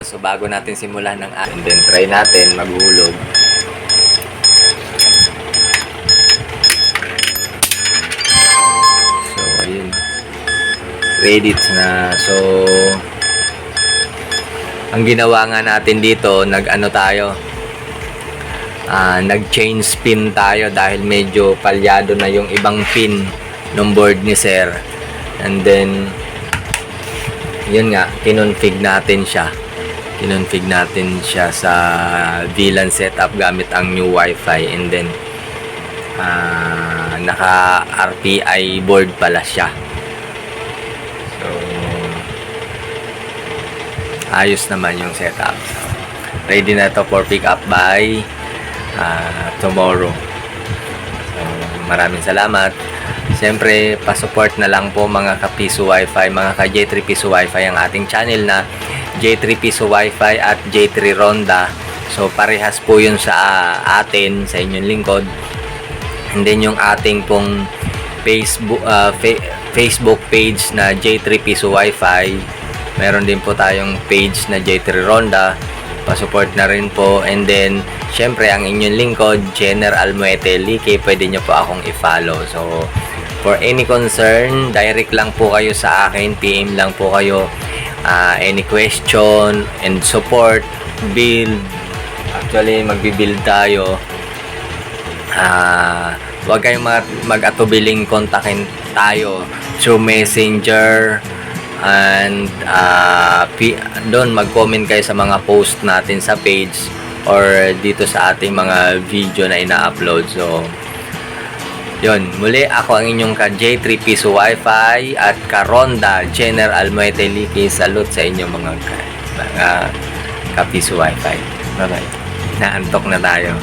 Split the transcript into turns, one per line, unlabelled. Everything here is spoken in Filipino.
So bago natin simulan ng and then try natin maghulog. So ayun. Ready na. So ang ginawa nga natin dito, nag-ano tayo. Nag-change pin tayo dahil medyo palyado na yung ibang pin ng board ni Sir. And then yun nga, kinonfig natin siya. Kinonfig natin siya sa VLAN setup gamit ang new Wi-Fi, and then naka RPI board pala siya. So ayos naman yung setup. So, ready na to for pick up by tomorrow. So maraming salamat. Siyempre, pa-support na lang po mga ka-Piso Wi-Fi, mga ka-J3 Piso Wi-Fi ang ating channel na J3 Piso Wi-Fi at J3 Ronda. So, parehas po yun sa atin, sa inyong lingkod. And then, yung ating pong Facebook page na J3 Piso Wi-Fi. Meron din po tayong page na J3 Ronda. Pa-support na rin po. And then, syempre, ang inyong lingkod, Jenner Almuete Like, pwede nyo po akong i-follow. So, for any concern, direct lang po kayo sa akin, PM lang po kayo. Any question and support, build. Actually, magbi-build tayo. Huwag kayong mag-atubiling kontakin tayo through Messenger. And doon mag-comment kayo sa mga post natin sa page or dito sa ating mga video na ina-upload. So, yun, muli ako ang inyong ka-J3 Piso Wi-Fi at ka-Ronda Jenner Almuete Like. Salute sa inyong mga ka-Piso Wi-Fi. Bye-bye. Naantok na tayo.